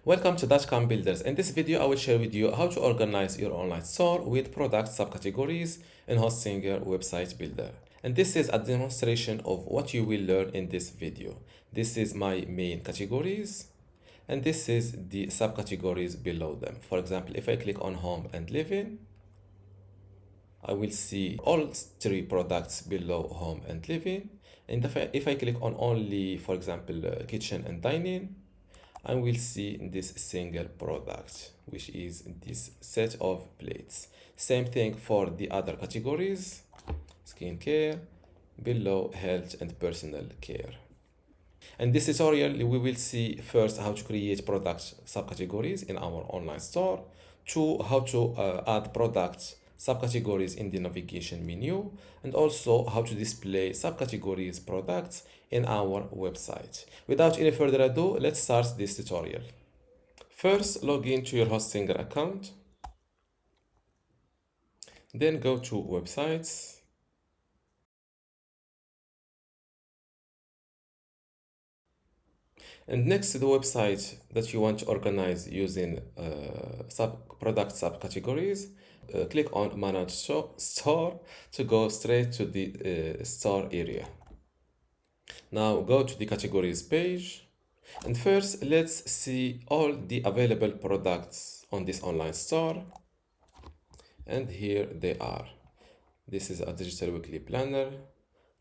Welcome to dotcom builders. In this video, I will share with you how to organize your online store with product subcategories in Hostinger website builder. And this is a demonstration of what you will learn in this video. This is my main categories, and this is the subcategories below them. For example, if I click on home and living, I will see all three products below home and living. And if I click on only, for example, kitchen and dining, I will see this single product, which is this set of plates. Same thing for the other categories, skincare, below health and personal care. In this tutorial, we will see first how to create product subcategories in our online store, to how to add product subcategories in the navigation menu, and also how to display subcategories products in our website. Without any further ado, let's start this tutorial. First, log into your Hostinger account. Then go to websites. And next to the website that you want to organize using product subcategories, click on Manage Store to go straight to the store area. Now go to the categories page. And first, let's see all the available products on this online store. And here they are. This is a digital weekly planner,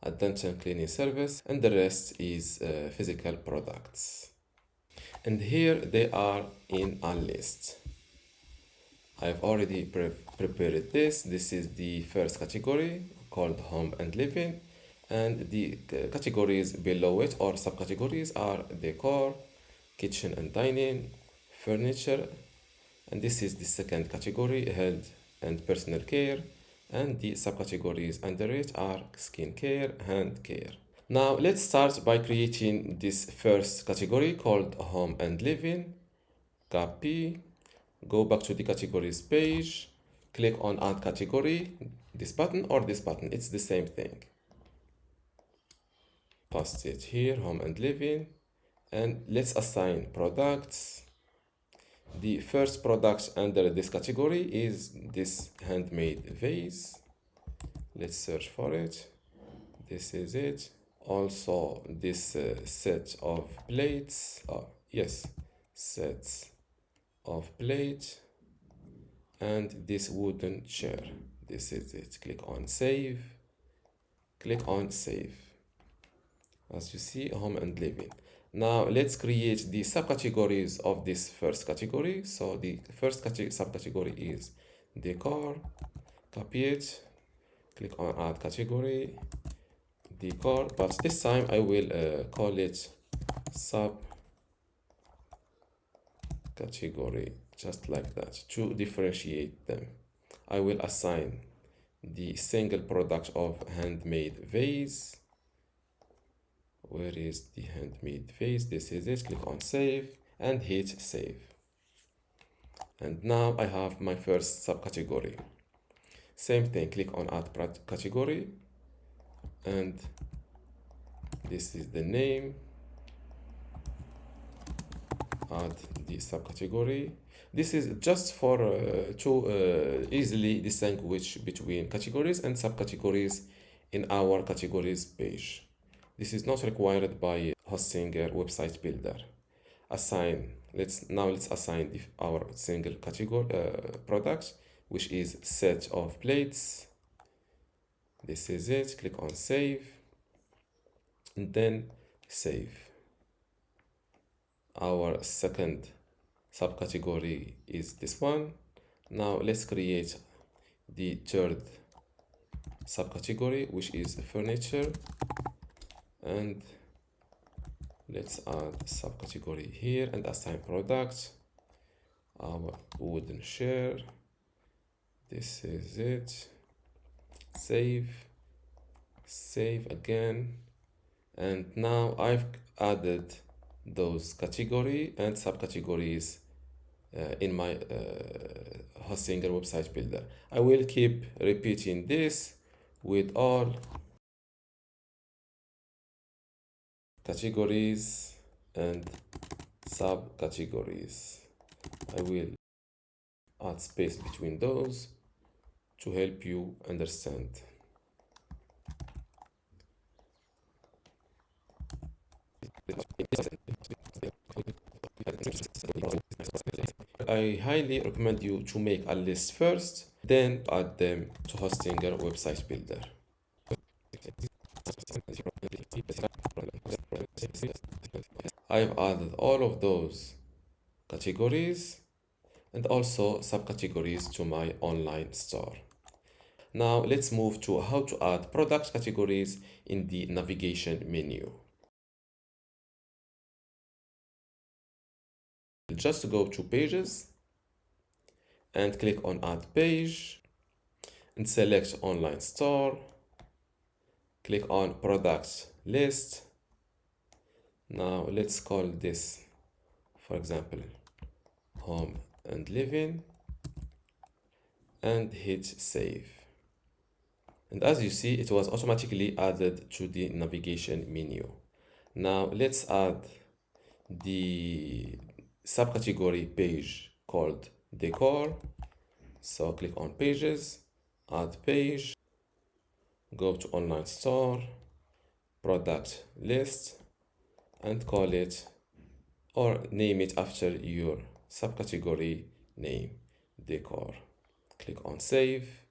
a dental cleaning service, and the rest is physical products. And here they are in a list. I've already prepared this. This is the first category called home and living, and the categories below it or subcategories are decor, kitchen and dining, furniture, and this is the second category, health and personal care, and the subcategories under it are skincare, hand care. Now let's start by creating this first category called home and living. Copy, go back to the categories page, click on add category, this button or this button, it's the same thing. Paste it here, home and living, and let's assign products. The first product under this category is this handmade vase. Let's search for it. This is it. Also this set of plates, sets of plates, and this wooden chair. This is it. Click on save. Click on save. As you see, home and living. Now let's create the subcategories of this first category. So the first subcategory is decor. Copy it. Click on add category, decor, but this time I will call it subcategory, just like that, to differentiate them. I will assign the single product of handmade vase. Where is the handmade vase? This is it. Click on save and hit save. And now I have my first subcategory. Same thing, click on add category, and this is the name. Add the subcategory. This is just for to easily distinguish between categories and subcategories in our categories page. This is not required by Hostinger website builder. Assign. Let's assign our single category product, which is set of plates. This is it. Click on save and then save. Our second subcategory is this one. Now let's create the third subcategory, which is furniture, and let's add subcategory here and assign product, our wooden chair. This is it. Save, save again, and now I've added those category and subcategories in my Hostinger website builder. I will keep repeating this with all categories and subcategories. I will add space between those to help you understand. I highly recommend you to make a list first, then add them to Hostinger website builder. I've added all of those categories and also subcategories to my online store. Now let's move to how to add product categories in the navigation menu. Just go to pages and click on add page and select online store. Click on product list. Now let's call this, for example, home and living, and hit save. And as you see, it was automatically added to the navigation menu. Now let's add the subcategory page called decor. So click on pages, add page, go to online store, product list, and call it or name it after your subcategory name, decor. Click on save.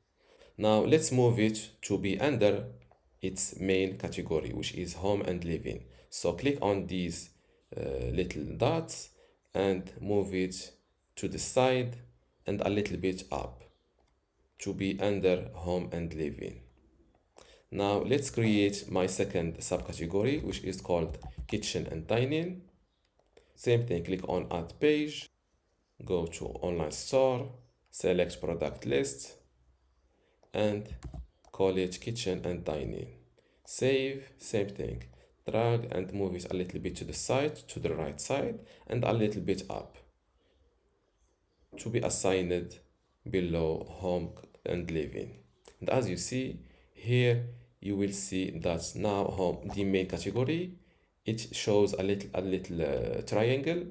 Now let's move it to be under its main category, which is home and living. So click on these little dots and move it to the side and a little bit up to be under home and living. Now let's create my second subcategory, which is called kitchen and dining. Same thing, click on add page, go to online store, select product list, and call it kitchen and dining. Save, same thing, drag and move it a little bit to the side, to the right side, and a little bit up to be assigned below home and living. And as you see here, you will see that now home, the main category, it shows a little triangle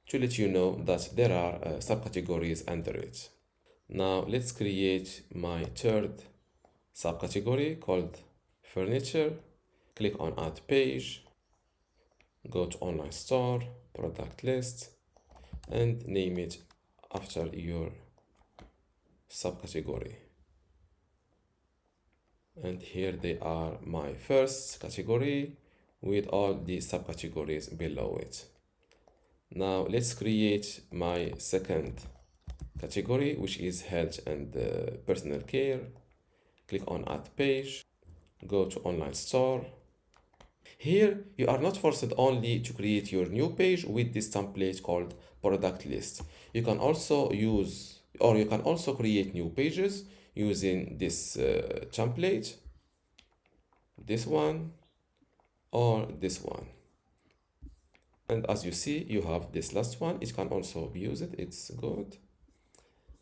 to let you know that there are subcategories under it. Now let's create my third subcategory called furniture. Click on add page, go to online store, product list, and name it after your subcategory. And here they are, my first category with all the subcategories below it. Now let's create my second category, which is health and personal care. Click on add page, go to online store. Here you are not forced only to create your new page with this template called product list. You can also use, or you can also create new pages using this template, this one or this one. And as you see, you have this last one. It can also be used, it's good.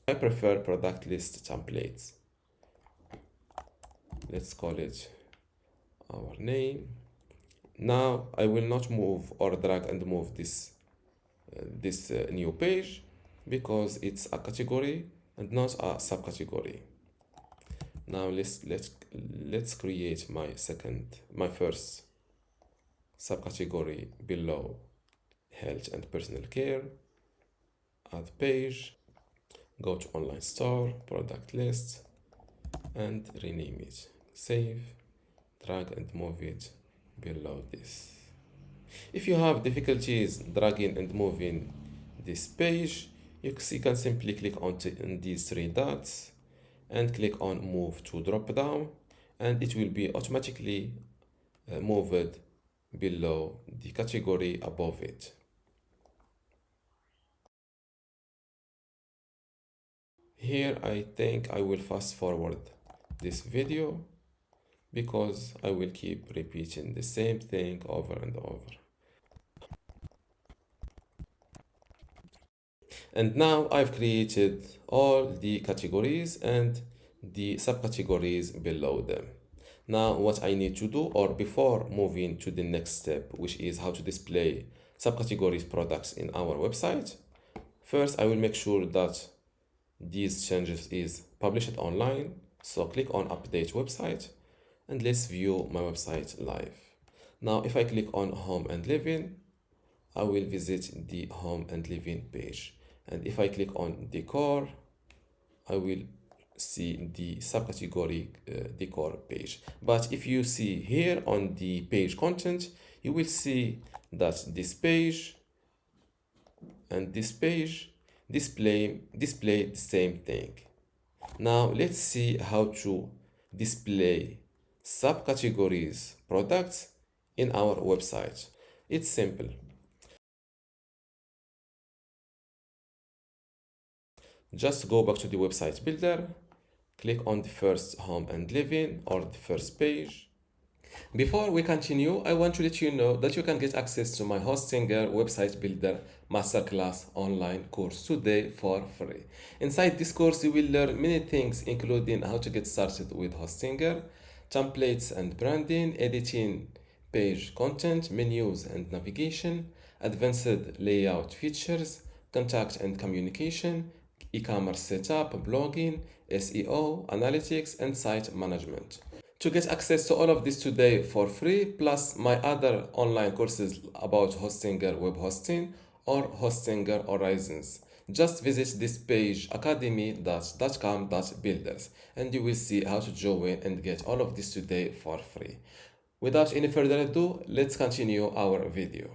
I prefer product list templates. Let's call it our name. Now I will not move or drag and move this new page because it's a category and not a subcategory. Now let's create my first subcategory below health and personal care. Add page, go to online store, product list, and rename it. Save, drag and move it below this. If you have difficulties dragging and moving this page, you can simply click on these three dots and click on move to drop down, and it will be automatically moved below the category above it. Here I think I will fast forward this video because I will keep repeating the same thing over and over. And now I've created all the categories and the subcategories below them. Now what I need to do, or before moving to the next step, which is how to display subcategories products in our website. First, I will make sure that these changes is published online. So click on update website and let's view my website live. Now, if I click on home and living, I will visit the home and living page. And if I click on decor, I will see the subcategory decor page. But if you see here on the page content, you will see that this page and this page display the same thing. Now let's see how to display subcategories products in our website. It's simple. Just go back to the website builder, click on the first home and living or the first page. Before we continue, I want to let you know that you can get access to my Hostinger Website Builder Masterclass online course today for free. Inside this course, you will learn many things, including how to get started with Hostinger, templates and branding, editing page content, menus and navigation, advanced layout features, contact and communication, e-commerce setup, blogging, SEO, analytics, and site management. To get access to all of this today for free, plus my other online courses about Hostinger web hosting or Hostinger Horizons, just visit this page academy.dotcom.builders and you will see how to join and get all of this today for free. Without any further ado, let's continue our video.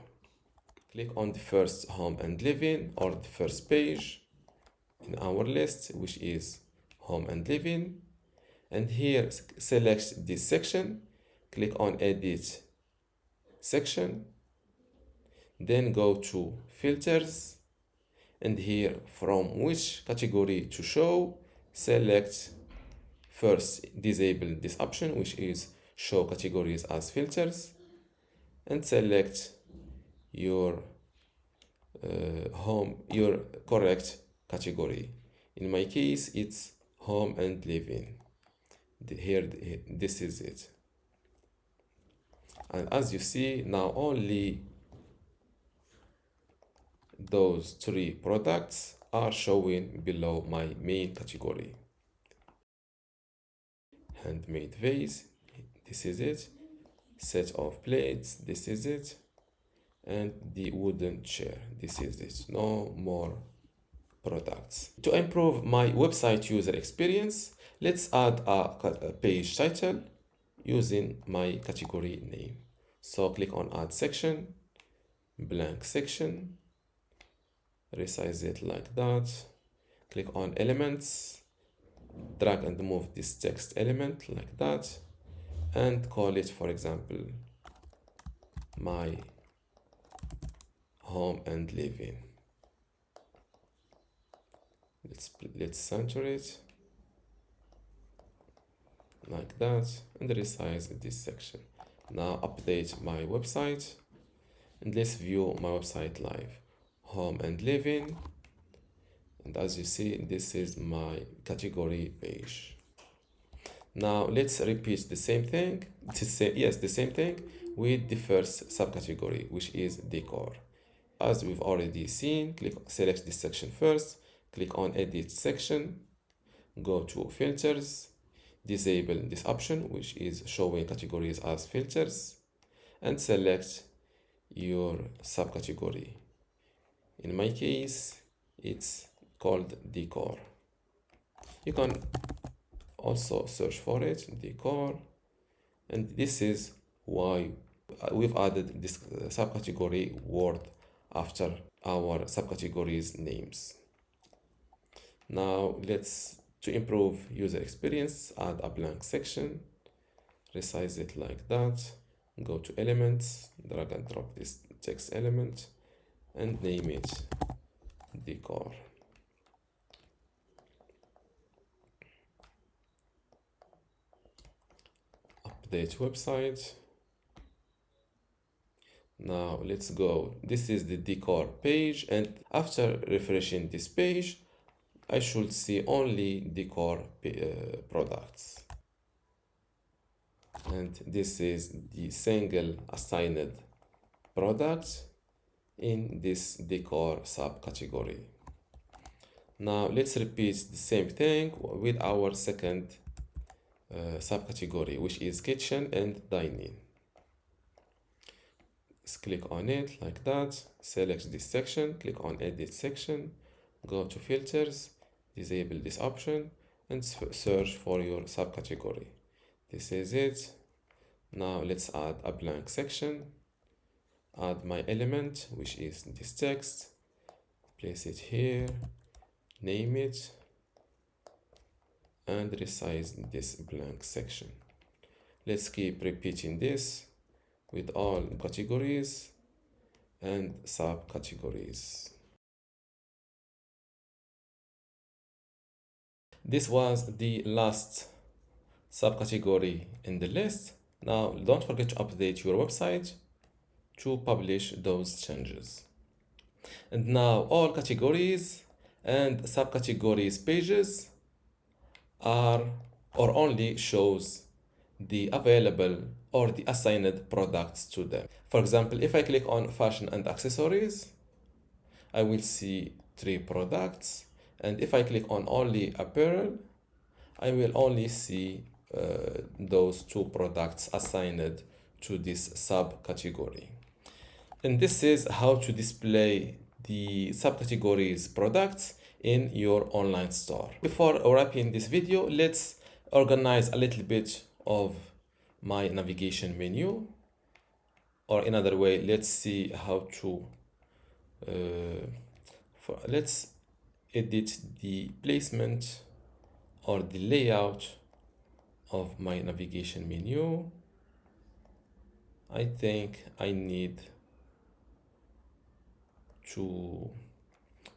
Click on the first home and living or the first page in our list, which is home and living. And here select this section, click on edit section, then go to filters, and here from which category to show, select first disable this option, which is show categories as filters, and select your your correct category. In my case, it's home and living. Here, this is it. And as you see, now only those three products are showing below my main category. Handmade vase, this is it. Set of plates, this is it. And the wooden chair, this is it. No more products. To improve my website user experience, let's add a page title using my category name. So click on add section, blank section, resize it like that. Click on elements, drag and move this text element like that, and call it, for example, my home and living. Let's center it like that and resize this section. Now update my website and let's view my website live. Home and living, and as you see, this is my category page. Now let's repeat the same thing, the same thing with the first subcategory, which is decor. As we've already seen, select this section first, click on edit section, go to filters, disable this option, which is showing categories as filters, and select your subcategory. In my case, it's called decor. You can also search for it, decor, and this is why we've added this subcategory word after our subcategories names. Now to improve user experience, add a blank section, resize it like that, go to elements, drag and drop this text element, and name it decor. Update website. Now let's go. This is the decor page, and after refreshing this page, I should see only decor products. And this is the single assigned product. in this decor subcategory. Now let's repeat the same thing with our second subcategory, which is kitchen and dining. Let's click on it like that, select this section, click on edit section, go to filters, disable this option, and search for your subcategory. This is it. Now let's add a blank section, add my element, which is this text, place it here, name it, and resize this blank section. Let's keep repeating this with all categories and subcategories. This was the last subcategory in the list. Now don't forget to update your website to publish those changes. And now all categories and subcategories pages are or only shows the available or the assigned products to them. For example, if I click on fashion and accessories, I will see 3 products, and if I click on only apparel, I will only see those 2 products assigned to this subcategory. And this is how to display the subcategories products in your online store. Before wrapping this video, let's organize a little bit of my navigation menu, or another way, let's see how to let's edit the placement or the layout of my navigation menu. I think I need to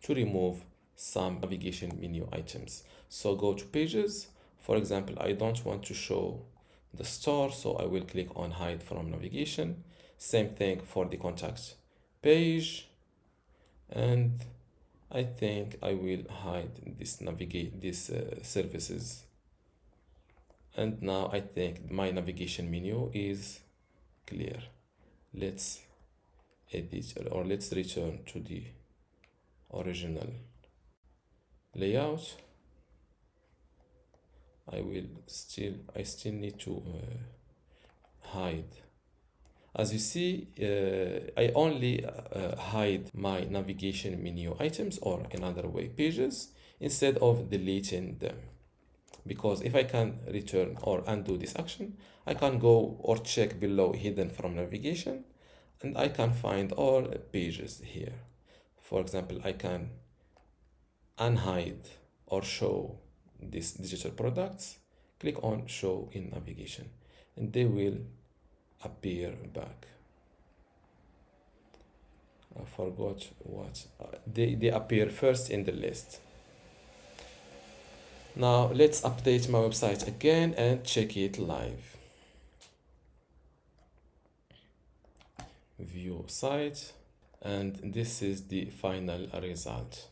remove some navigation menu items. So go to pages. For example, I don't want to show the store, so I will click on hide from navigation. Same thing for the contact page, and I think I will hide this services. And now I think my navigation menu is clear. Let's edit, or let's return to the original layout. I still need to hide. As you see, I only hide my navigation menu items, or another way, pages, instead of deleting them. Because if I can return or undo this action, I can go or check below hidden from navigation, and I can find all pages here. For example, I can unhide or show these digital products, click on show in navigation, and they will appear back. I forgot what they appear first in the list. Now let's update my website again and check it live. View site, and this is the final result.